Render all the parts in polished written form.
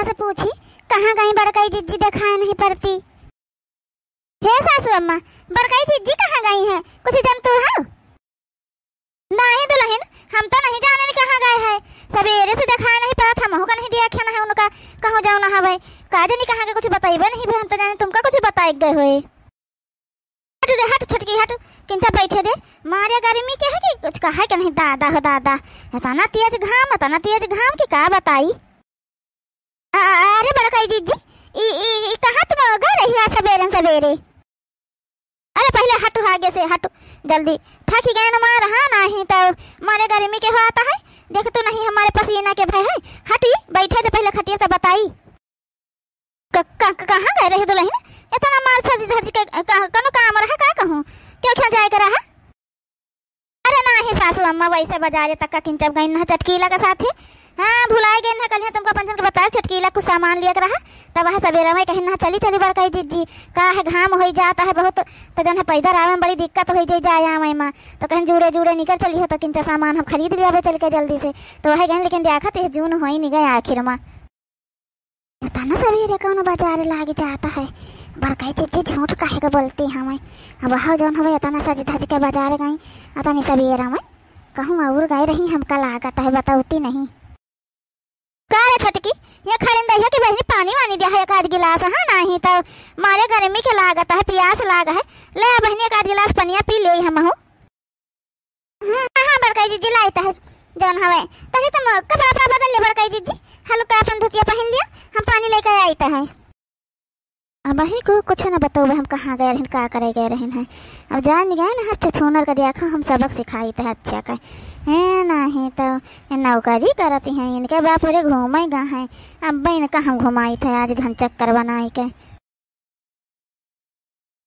कहाँ से पूछी कहाँ गई बड़काई जिज्जी दिखाई नहीं पड़ती। हे सासू अम्मा, बड़काई जिज्जी कहाँ गई है, कुछ जानते हो? नहीं दुल्हन, हम तो नहीं जाने कहाँ गए हैं। सवेरे से दिखाई नहीं पड़ा था, महू का नहीं दिया क्या है उनका, कहाँ जाओ ना भाई काजे नहीं कहाँ के कुछ बताइबे नहीं भाई, हम तो जाने तुमका कुछ बताए गए हुए। हट रे हट छटकी हट, किंचा बैठे दे, मारे गर्मी के है कि कुछ कहा कि नहीं। दादा हो दादा, इतना तेज घाम की का बताई। अरे बड़काई जीजी ई कहाँ तुम गए रही हो सवेरे? अरे पहले हटो आगे से हटो जल्दी, थक गए ना मार। हाँ नहीं तो मारे गर्मी के हो आता है, देख तो नहीं हमारे पसीना के भय है। हटी बैठे थे पहले खटिया से बताई कहाँ गए रहे दुल्हन, इतना माल सज धज के कनो काम रहा का कहूँ, क्यों जाए कर रहा? अरे नहीं सासू अम्मा, वैसे बाजारे तक का किंचब गई ना चटकीला के साथ है। हाँ भुलाए गए ना, कल तुमको पंचन के बताया चटकीला कुछ सामान लिया रहा, तब वह सवेरा में कहीं ना चली बड़काई जीजी का है घाम हो जाता है बहुत, तो जन है पैदल आवे में बड़ी दिक्कत हो जाए माँ, तो कहीं जुड़े निकल चली हो तो किंचा सामान हम खरीद लिया चल के जल्दी से, तो वह गए लेकिन देखा तो जून हो ही नहीं गए आखिर में। ना सवेरे कौन बाजार लाग जाता है, बड़काई जीजी झूठ काहे को बोलती हमें। अब वह जौन हवे इतना सज धज के बाजार गई, अतनी सवेरा में कहूँ और गए रही, हमका लागत है बताऊती नहीं। का रे छटकी, ये खड़े रही है कि बहनी पानी वानी दिया है एक आध गिलास? हाँ नहीं तो मारे गर्मी के लागत है, प्यास लाग है, ले बहनी एक आध गिलास पनिया पी ले हम हो। हाँ बड़काई जीजी लाइता है जौन हवे, तभी तुम कपड़ा बदल ले बड़काई जीजी, हल्का अपन धोतिया पहन लिया, हम पानी लेकर आईता है। अब बहन को कुछ न बताओ हम कहाँ गए रहन, का करे गए रहन है। अब जान गए ना अच्छा छूनर का देखा हम सबक सिखाई थे अच्छा का है, नहीं तो नौकरी करती हैं इनके बाप रे घूमेगा है। अब बहन का हम घुमाई थे आज घन चक्कर बनाई के।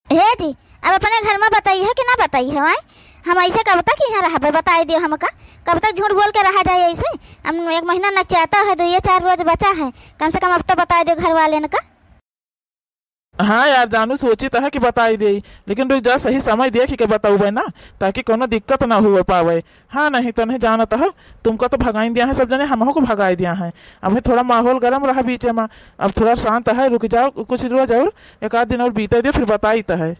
हे जी अब अपने घर में बताई है कि ना बताई है भाई, हम ऐसे कब तक यहाँ रह बताई दियो हमका, कब तक झूठ बोल के रहा जाए ऐसे। अब 1 महीना नचाता है, 2-4 रोज बचा है, कम से कम अब तो बताई दो घर वाले ने का। हाँ यार जानू सोची है कि बताई दे, लेकिन रुक जा सही समय देखी के बताऊ ना, ताकि कोनो दिक्कत ना हो पावे। हाँ नहीं तो नहीं जानता है, तुमको तो भगाई दिया है सब जने, हम को भगाई दिया है। अब थोड़ा माहौल गर्म रहा बीच में, अब थोड़ा शांत है, रुक जाओ कुछ रोज और 1 आध दिन और बीते दे फिर बताई तो है।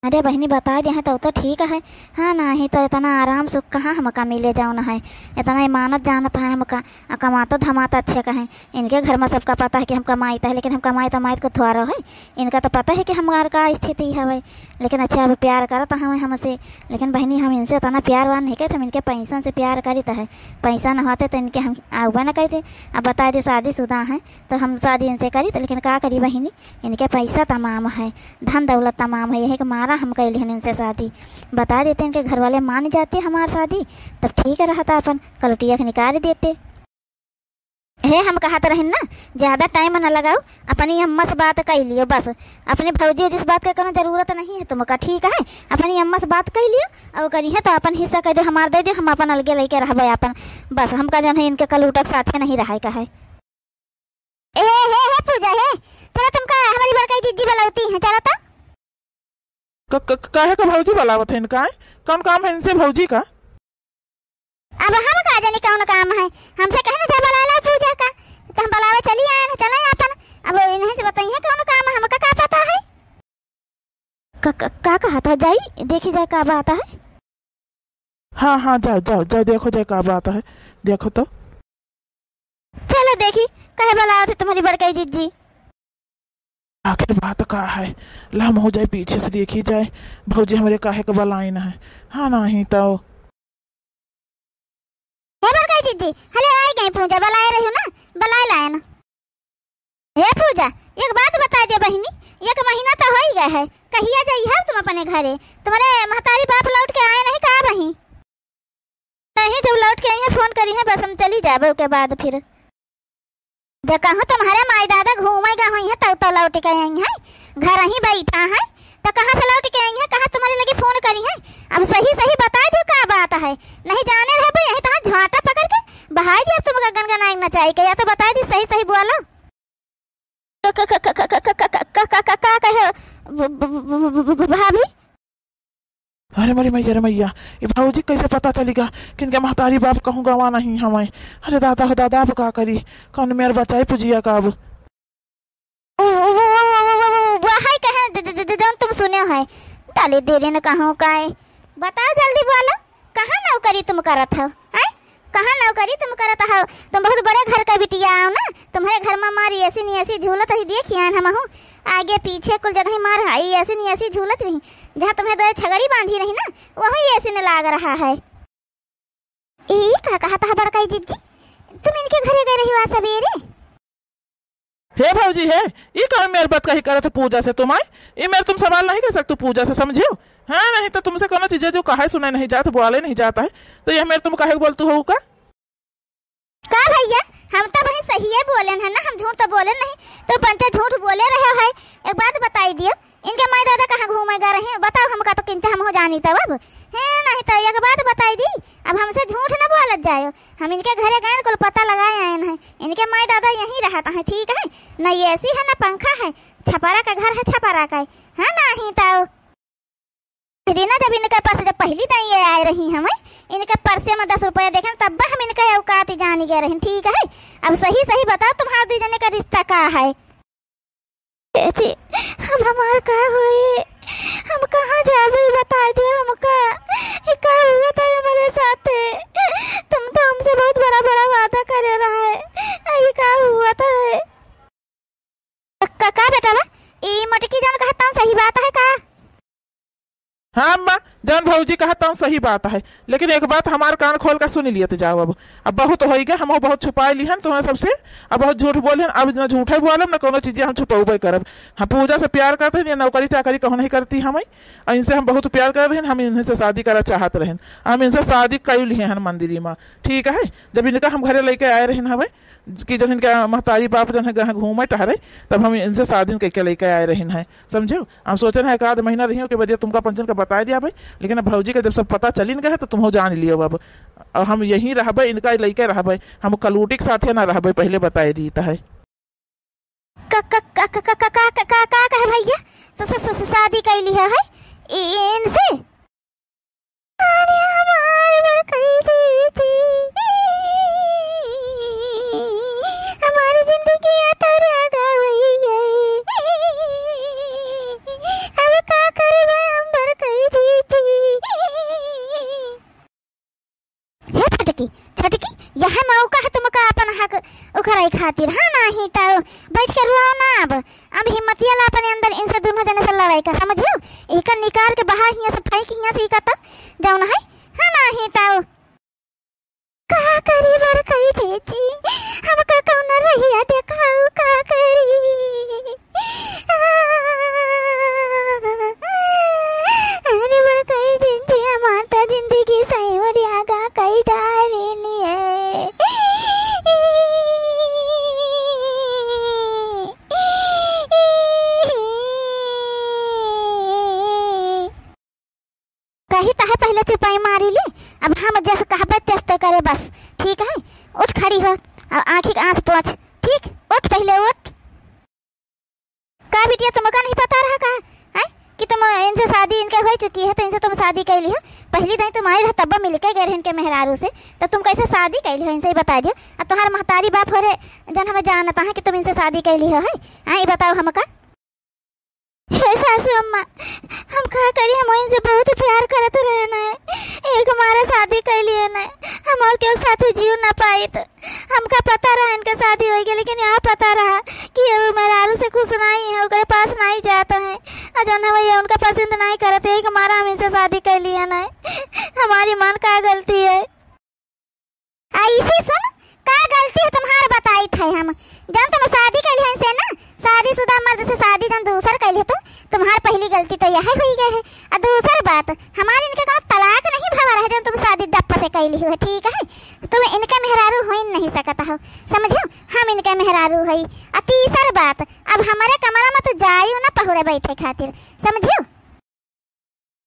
अरे बहनी बता दिया है तो ठीक है। हाँ नहीं तो इतना आराम सुख कहाँ हमका मिले जाओ ना है, इतना इमानत जानता है हमका, कमाता धमाता अच्छे का है। इनके घर में सबका पता है कि हम कमाईता है, लेकिन हम कमाई को थोड़ा है, इनका तो पता है कि हमारे का स्थिति है भाई, लेकिन अच्छा अब प्यार करता हमें हमसे। लेकिन बहनी हम इनसे इतना प्यार वार नहीं करते, हम इनके पैसा से प्यार करीता है, पैसा न होते तो इनके हम आउबा न करते। अब बता दे शादीशुदा हैं तो हम शादी इनसे करी, तो लेकिन क्या करी बहनी, इनके पैसा तमाम है, धन दौलत तमाम है, यही कि मारा हम कर ली इनसे शादी। बता देते इनके घर वाले मान जाते हमारी शादी, तब ठीक है रहता, अपन कलटिया निकाल देते। हे हम कहते रहे ना ज्यादा टाइम न लगाओ, अपनी अम्मा से बात कर लियो बस, अपने भौजी जिस बात का जरूरत नहीं है तुमका, ठीक है अपनी अम्मा से बात कर लियो और करी है तो अपन हिस्सा कह दो हमार दे दो, हम अपन अलगे लेके रहबे अपन, बस हमका जन है इनके कलूटक साथे नहीं रहा का है। हे पूजा है चलो, तुमका हमारी बड़काई जीजी बुलाती है, चलो तो काहे का भौजी बुलावत है इनका, कौन काम है इनसे भौजी का? अब हम का जाने कौन काम है, हमसे कहने थे बुला पूजा का, तो हम बुलावे चली आए ना, चले अपन। अब इन्हें से बताइए कौन काम है, हमका क्या पता है। का कहा था जाई देखी जाए का बात है। हाँ जाओ देखो जाए का बात है, देखो तो चलो देखी कहे बुलावे थे तुम्हारी बड़काई जीजी, आखिर बात का है, लम हो जाए पीछे से देखी जाए भौजी हमारे काहे का बलाइन है। हाँ नहीं तो बड़काई जीजी हले आए गए पूजा, बुलाए रही हो ना, बुलाए लाए ना। हे पूजा एक बात बता दे बहनी, 1 महीना तो हो ही गया है, कहिया जाई है तुम अपने घरे, तुम्हारे महतारी बाप लौट के आए नहीं का बही? नहीं जब लौट के आई है फोन करी है, बस हम चली जाबे के बाद फिर जब कहूँ तुम्हारे माई दादा घूमेगा हुई है तो लौट के आई है, घर ही बैठा है तो कहाँ से लौट के आई है, कहाँ तुम्हारे लगी फोन करी है। अब सही बता दो क्या बात है, नहीं जाने रहे यही तो झाटा पकड़ के बहाई दिया तुम गनगनाई न चाहिए, या तो बता दी सही बोलो। कहे भाभी अरे मरी मैया रे मैया, ये भाऊजी कैसे पता चलेगा कि इनके महतारी बाप कहूँ गवा नहीं हमें। अरे दादा हो दादा, अब का करी, कौन मेरे बचाई पुजिया का अब। वही कहे जौन तुम सुने है, ताले देरे न कहूँ का बताओ जल्दी बोलो, कहाँ नौकरी तुम करत हो? कहाँ नौकरी तुम करत हो? तुम बहुत बड़े घर का बिटिया आओ ना, तुम्हारे घर में मारी ऐसी नहीं ऐसी झूलत ही देखिए हम हूँ, आगे पीछे कुल जगह मार आई ऐसी नहीं ऐसी झूलत रही, जहाँ तुम्हें दो छगड़ी बांधी रही ना वही ऐसे न लाग रहा है। कहा कहा था बड़काई जीजी, तुम इनके घरे गए रही हो सवेरे? हे भाऊजी है, ये कौन मेरे बात कही करे थे पूजा से तुम आए, ये मेरे तुम सवाल नहीं कर सकते पूजा से, समझे? हाँ नहीं तो तुमसे कोनो चीजें जो कहा सुना नहीं जाता, बोले नहीं जाता है, तो यह मेरे तुम कहे बोलते हो का भैया? हम तो भाई सही है बोले है ना, हम झूठ तो बोले नहीं, तो पंचा झूठ बोले रहे है। एक बात बताई दियो, इनके माई दादा कहाँ घूमेगा रहे बताओ, हमका तो किंचा हम हो जानी तब अब है नहीं, तो एक बात बताई दी, अब हमसे झूठ न बोलत जायो, हम इनके घरे गए कुल पता लगाए आए हैं, इनके माई दादा यहीं रहता है, ठीक है न, ये ऐसी है ना पंखा है, छपारा का घर है, छपारा का है नहीं तो दीना जब इनके पास जब पहली दिन ये आए रही हमें, इनके पर्से में 10 रुपया देखे तब हम इनके औकात जानी गए रही, ठीक है? अब सही सही बताओ तुम्हारे दो जने का रिश्ता का है? अब हमार का होए, हम कहाँ जावे बता दे हमका, का हुआ था हमारे साथ, तुम तो हमसे बहुत बड़ा बड़ा वादा करे रहा है, अभी का हुआ था? का बेटा बा ये मटकी जान कहता हूँ सही बात है का? हाँ अम्मा, जान भाऊजी कहता हूँ सही बात है, लेकिन एक बात हमारे कान खोल कर सुन लिए जाओ, अब बहुत हो गया, हम बहुत छुपा ली हैं तुम्हें सबसे, अब बहुत झूठ बोले, अब न झूठे बोले न कोनो चीजें हम छुपाऊबे करब। हम पूजा से प्यार करते हैं, नौकरी चाकरी कहूँ नहीं करती हमें, और इनसे हम बहुत प्यार कर रहे हैं, हम इनसे शादी करा चाहत रहे, हम इनसे शादी कर लिए हैं मंदिर में, ठीक है? जब इनका हम घरे लेके आए रहे हमें कि जब इनके महतारी बाप जन है घूमे टहरे, तब हम इनसे शादी करके लेके आए रहे हैं, समझो? हम सोचे हैं 1 आध महीना रही हो कि वजह तुमका पंचन का बता दिया भाई, लेकिन अब भौजी का जब सब पता चली गए तो तुम जान लियो अब हम यहीं रहबे, इनका लेके रहबे, हम कलूटी के साथ ना रहबे, पहले बताए दी है। भैया शादी कैली है इनसे? अरे हमारी जिंदगी अब का करबे हम बड़कई छटकी छटकी, यह मौका है तुमका अपन हक उखराई खातिर, हाँ नहीं तो बैठ के रुआओ ना, अब हिम्मतिया ला अपने अंदर इनसे दोनों जने से लड़ाई का, समझो? एक निकाल के बाहर हियां से फेंक हियां से का तो जाओ ना है, हाँ नहीं तो का करी बड़कई चेची, हम का कौन रहिया देखाऊ का करी, अरे बड़कई जिंदगी हमारा जिंदगी सही मरियागा कई डारेनी है। कही तो है पहले चुपाई मारी ली, अब हम जैसे कहबे तेज करे बस, ठीक है? उठ खड़ी हो, आँखी के आंस पोंछ, ठीक? उठ पहले उठ। का बिटिया तुमका नहीं पता रहा का है कि तुम इनसे शादी इनके हो चुकी है, तो इनसे तुम शादी कर ली हो, पहली दिन तुम आए रहे तब मिलकर गए इनके मेहरारू से, तो तुम कैसे शादी कर ली हो इनसे ही बता दियो। अब तुम्हारे महतारी बाप हो रहे जन हमें जानता है कि तुम इनसे शादी कर ली हो, है? हाँ ये बताओ हमका। हे सासू अम्मा, हम का करी, हम इनसे बहुत प्यार करते रहे ना, एक हमारा शादी कर लिए ना, हम और के साथ जीव ना पाए, तो हमका पता रहा इनका शादी हो गया, लेकिन यहाँ पता रहा कि मेहरारू से खुश नहीं है, उनके पास नहीं जाता है, और जो है उनका पसंद नहीं करते है, हमारा हम इनसे शादी कर लिया ना, हमारी मन का गलती है? ऐसी सुन, का गलती है तुम्हारा बताई थे हम, जब तुम शादी कर लिया इनसे ना, शादीशुदा मर्द से शादी जब दूसर कर लिया, तो तुम्हारी पहली गलती तो यह हुई गई है, और दूसरी बात हमारे इनके कोनो तलाक नहीं भवा है जब तुम शादी डप्पा से कर ली हो, ठीक है? तुम इनके मेहरारू हो ही नहीं सकता हो, समझो? हम इनके मेहरारू है। और तीसरी बात, अब हमारे कमरा में तो जाइयो ना पहुरे बैठे खातिर, समझो?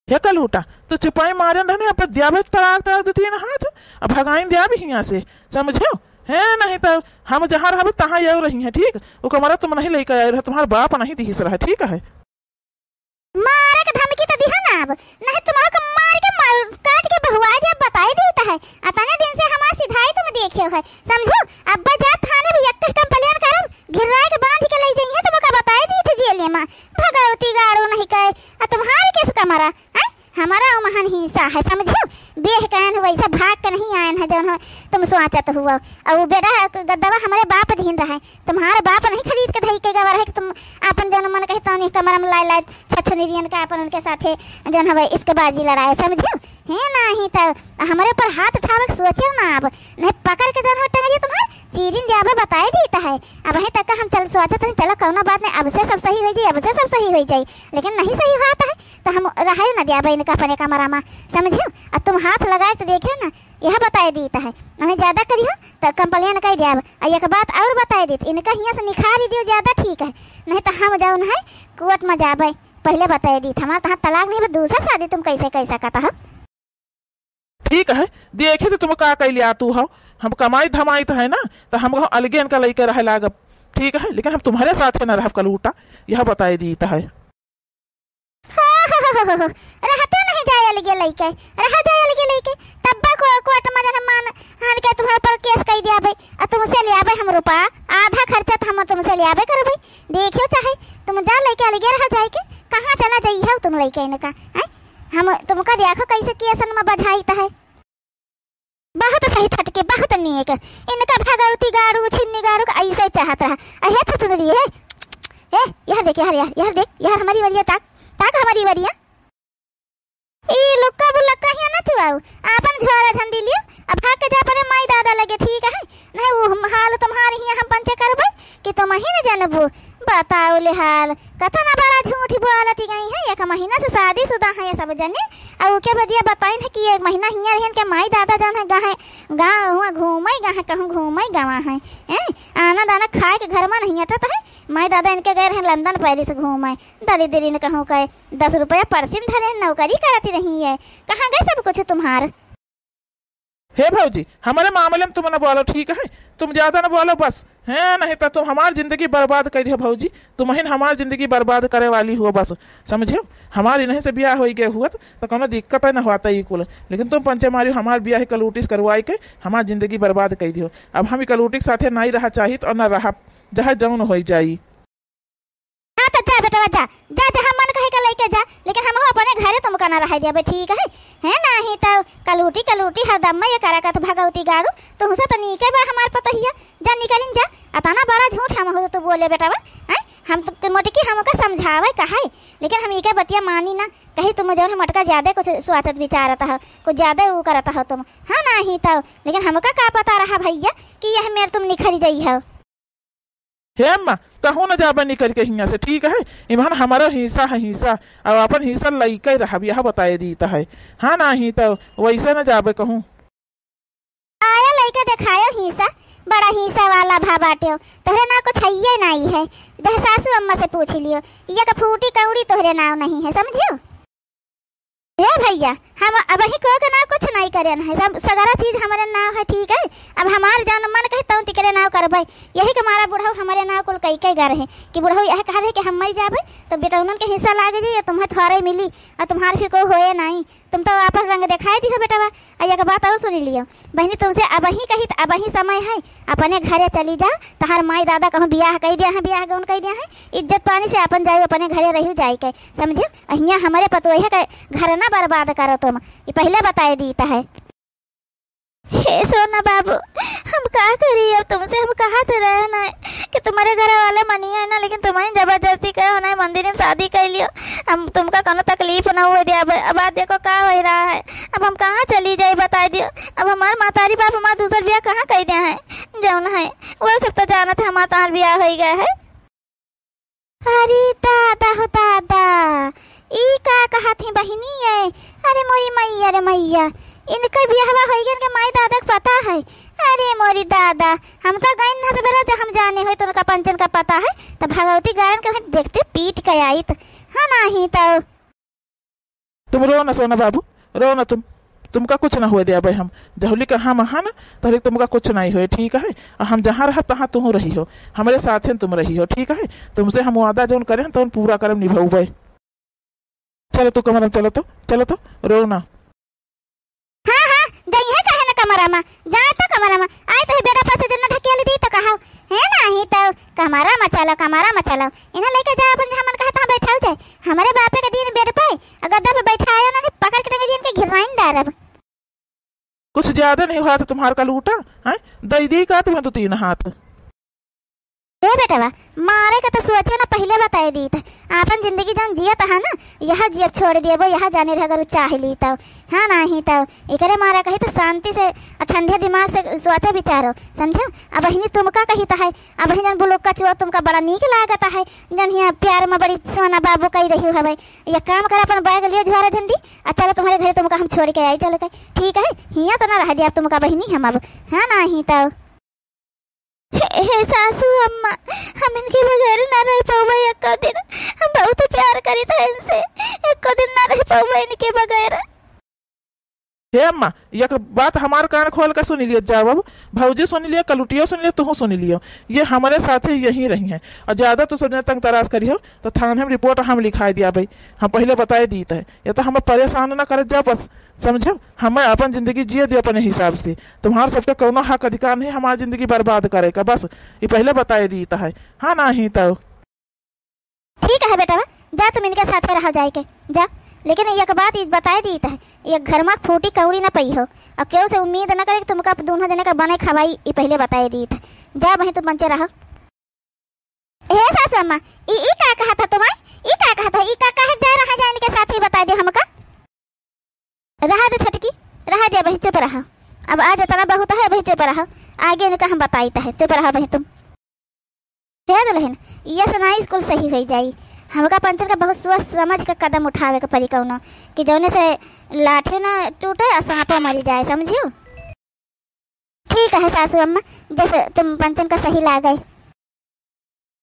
ये कलूटा तो चुपाई मारे रहने, अब दियाबे तड़ाक तड़ाक दो 3 हाथ, अब भगाइन दिया भी यहाँ से, समझो? है नहीं तो हम जहाँ रहे तहाँ ये रही हैं, ठीक? वो कमरा तुम नहीं लेकर आए रहे, तुम्हारा बाप नहीं दिस रहा है, ठीक है? मारे के धमकी तो दिहा ना, अब नहीं तुम्हारा काट के बहुआ जब बताई देता है अतने दिन से हमार सिधाई तुम देखियो है समझो। अब्बा जा थाने भी एक कंप्लेन करब घिररा के बांध के ले जाइए तो बका बताई दी थी जेल में भगवती गाड़ो नहीं कहे आ तुम्हारे किस कमरा है हमारा महान हिस्सा है समझो। बेह कहन वैसा भाग के नहीं आयन है जौन तुम सोचत हुआ और बेटा गद्दवा हमारे बाप दीन रहा है तुम्हारा बाप नहीं खरीद के धई के गवा रहे कि तुम अपन जौन मन कहता नहीं कमरा में लाए छछनिरियन का अपन उनके साथे जौन हवे इसके बाजी लड़ाए समझो है नहीं तो हमारे ऊपर हाथ उठावे सोचो ना अब नहीं पकड़ के जौन टंगरी तुम्हारे चीरिन जाबे बताई देता है। अब वहीं तक हम चल सोचते हैं चलो कौनो बात नहीं अब से सब सही हो जाए अब से सब सही हो जाए लेकिन नहीं सही होता है तो हम रहे ना दिया इनका अपने कमरा में समझो। अब तुम हाथ लगाए तो देखियो ना यह बताई देता है मैंने ज्यादा करियो तो कंप्लेन कर दिया और एक बात और बताई देती इनका यहाँ से निखार दियो ज्यादा ठीक है नहीं तो हम जाओ है कोर्ट में जाबे पहले बताई दी हमारा तहाँ तलाक नहीं दूसरा शादी तुम कैसे कैसा कहता हो। ठीक है देखे तो तुम का कैली आतू हो हम कमाई धमाई तो है ना तो हम अलगे इनका लेके रह लागब ठीक है लेकिन हम तुम्हारे साथ न रह कलूटा यह बताई देता है। रहते नहीं जाए अलगे लेके रह जाए अलगे लेके तब्बा को कोर्ट में जन मान हान के तुम्हारे पर केस कह दिया भाई और तुमसे ले आबे हम रुपया आधा खर्चा तो हम तुमसे ले आबे करबे देखियो चाहे तुम जा लेके अलगे रह जाए के कहां चला जाइए तुम लेके इनका है हम तुमका देखो कैसे केसन में बझाईता है बहुत सही छटके बहुत नेक इनका भगवती गाड़ू छिन्नी गाड़ू ऐसे चाहत रहा अहे छतरी है ए यार देख यार देख यार हमारी वरिया ताक हमारी वरिया ई लुक्का बुल्लक्का ही ना चुआऊ आपन झोरा झंडी लियो अब भाग के जा परे माई दादा लगे ठीक है नहीं वो हाल तुम्हारे ही हम पंचे करबे कि तुम ही न जानबो बताओ ले हाल कथा ना बड़ा झूठी बोलती गई है एक महीना से शादीशुदा है ये सब जने और के बदिया बताइन है कि एक महीना हिया रहन के माई दादा जान है गाँव हुआ घूमई गाँव कहूँ घूमई गवा है आना दाना खाए के घर में नहीं अटत है माई दादा इनके गए हैं लंदन पेरिस घूमे दरिद्री ने कहूँ कहे 10 रुपया परसिन धरे नौकरी करती रही है कहाँ गए सब कुछ तुम्हार। हे भाजी हमारे मामले में तुम न बोलो ठीक है तुम ज्यादा न बोलो बस है नहीं तो तुम हमारी जिंदगी बर्बाद कर दियो भाजी तुम ही हमारी जिंदगी बर्बाद करे वाली हो बस समझो। हमारी नहीं से ब्याह हो गए हुआ तो कोनो दिक्कत है न होता ही कुल लेकिन तुम पंचे मारियो हमारे ब्याह कलूटिस करवाई के हमारी जिंदगी बर्बाद कर दियो। अब हम कलूटी के साथे नहीं रहा चाहिए और न रहा जहाँ जौन हो जाई। हाँ तो जा बेटा जा जा जहाँ मन कहे का लेके जा लेकिन हम अपने घरे तुम का ना रह दिया ठीक है नहीं तो कलूटी हरदम ये करा का तो भगवती गाड़ू तो हुसे तो नीके बा हमार पतहिया जा निकलिन जा अताना बड़ा झूठ हम हो तो बोले बेटा हैं हम तो मोटकी हमका समझावे कहा लेकिन हम इके बतिया मानी ना कहीं तुम जो है मटका ज्यादा कुछ स्वाचत विचारता हो कुछ ज्यादा वो करता हो तुम हाँ नहीं तो लेकिन हमका का पता रहा भैया कि यह मेरे तुम निखरी जाई हो। हे अम्मा कहूँ न जाबे निकल के हियाँ से ठीक है इमान हमारा हिस्सा है हिस्सा और अपन हिस्सा लइके रहा यह बताए दीता है हाँ नहीं तो वैसे न जाबे कहूँ आया लइके दिखायो हिस्सा बड़ा हिस्सा वाला भा बाटे तोहरे ना कुछ है नहीं है जह सासू अम्मा से पूछ लियो ये का फूटी कौड़ी तोहरे नाव नहीं है समझियो। ये भैया हम अब ही को के नाव कुछ नहीं करे है सब सगरा चीज हमारे नाव है ठीक है अब हमार जान मन कहे तो तिकरे नाव करबे यही के मारा बुढ़ऊ हमारे नाव कुल कई गा रहे कि बुढ़ऊ यह कह रहे कि हम मर जाबे तो बेटा उनन के हिस्सा लाग जाइए तुम्हें थोड़े मिली और तुम्हारे फिर कोई होए नहीं तुम तो आपन रंग दिखाई दी हो बेटा एक बात और सुन लियो बहनी तुमसे अब ही कही अब ही समय है अपने घरे चली जा तहार माई दादा कहूँ ब्याह कह दिया है ब्याह कौन कह दिया है इज्जत पानी से अपन जाए अपने घरे रही जाए के समझे अहिया हमारे पतोहे का घर ना बर्बाद करो तुम ये पहले बताए दीता है। हे सोना बाबू हम क्या करिए अब तुमसे हम कहा तो रहना है कि तुम्हारे घर वाले मनी है ना लेकिन तुम्हारी जबरदस्ती का होना है मंदिर में शादी कर लियो हम तुमका कोनो तकलीफ ना हुए दिया अब बात देखो क्या हो रहा है अब हम कहाँ चली जाए बता दियो अब हमारे मातारी बाप हमारा दूसरा ब्याह कहाँ कर दिया है जौन है वो सब तो जाना था हमारा तुम्हारा ब्याह हो गया है। अरे दादा हो दादा ई का कहा थी बहिनी है अरे मोरी मैया अरे मैया इनका ब्याहवा हो गया इनके माई दादा को पता है अरे मोरी दादा हम तो गए ना बेरा जब हम जाने हो तो उनका पंचन का पता है तो भगवती गायन के देखते पीट के आई तो हाँ नहीं तो तुम रो ना सोना बाबू रो ना तुमका कुछ ना हुए दिया भाई हम जहुली का हम हाँ ना तो तुमका कुछ नहीं हुए ठीक है और हम जहाँ रह तहाँ तुम रही हो हमारे साथ तुम रही हो ठीक है तुमसे हम वादा जो करें तो पूरा करम निभाऊ भाई चलो तो कमरम चलो तो रो ना। कमरा में जाए तो कमरा में आए तो बेटा पास जन्ना ढकेली दी तो कहा है नहीं तो कमरा में चलो इन्हें लेके जा अपन हमन कहा था बैठाओ जाए हमारे बापे के दिन बेड पे गद्दा पे बैठाया ना पकड़ के टंगे के घिरवाइन डारब। कुछ ज्यादा नहीं हुआ तो तुम्हारा का लूटा है दी का तुम्हें तो 3 हाथ। ए बेटवा मारे का तो सोचे ना पहले बताए दी था अपन जिंदगी जन जिया था ना यह जियब छोड़ दिए वो यह जाने रहे अगर चाह ली तो हाँ नहीं तो एकरे मारा कही तो शांति से ठंडे दिमाग से सोचा विचारो समझो। अब बहिनी तुमका कही तो है अब बहिनी जन बुलोक का चुआ तुमका बड़ा नीक लागत है जन यहाँ प्यार में बड़ी सोना बाबू कही रही हवे ये काम कर अपन बैग लियो झुआरा झंडी चलो तुम्हारे घर तुमका हम छोड़ के आई चलो ठीक है हिया तो ना रह दिया तुमका बहिनी हम अब हाँ नहीं तो हे सासू अम्मा हम इनके बगैर ना रह पाऊँ एक दिन हम बहुत प्यार करी था इनसे एक दिन ना रह पाऊँ इनके बगैर। हे अम्मा एक बात हमारे कान खोल कर सुन लियो जा बाबू भौजी सुन लियो कलुटियो सुन लियो तुम सुन लियो ये हमारे साथ यहीं रही हैं और ज्यादा तो सुनने तक तराश करियो तो थाने में रिपोर्ट हम लिखा दिया भाई हम पहले बताए दी है ये तो हमें परेशान ना कर जाओ बस समझो हमें अपन जिंदगी जिए दियो अपने हिसाब से तुम्हारे सबका कोनो हक अधिकार नहीं हमारी जिंदगी बर्बाद करे का बस ये पहले बताए दी है हाँ ना ही तो ठीक है बेटा जा तुम इनके साथ रह जाए के जा लेकिन एक बात बताए दी है ये घर में फूटी कौड़ी ना पई हो और क्यों से उम्मीद न करे कि तुमका दोनों जने का बने खवाई ये पहले बताए दी था जा वहीं तुम बंचे रहो। हे सासू अम्मा ई का कहा था तुम्हारे ई का कहा था ई का कहा जा रहा जा इनके साथ ही बता दे हमका रहा दे छटकी रहा दे वहीं चुप रहो अब आज इतना बहुत है वहीं चुप रहो आगे इनका हम बताई है चुप रहो वहीं तुम हे दुल्हन ये सुनाई स्कूल सही हो जाई हमका पंचर का बहुत सोच समझ के कदम उठावे के पड़ी कौनो कि जौने से लाठी ना टूटे और सांपो मरी जाए समझियो। ठीक है सासू अम्मा जैसे तुम पंचन का सही लागे।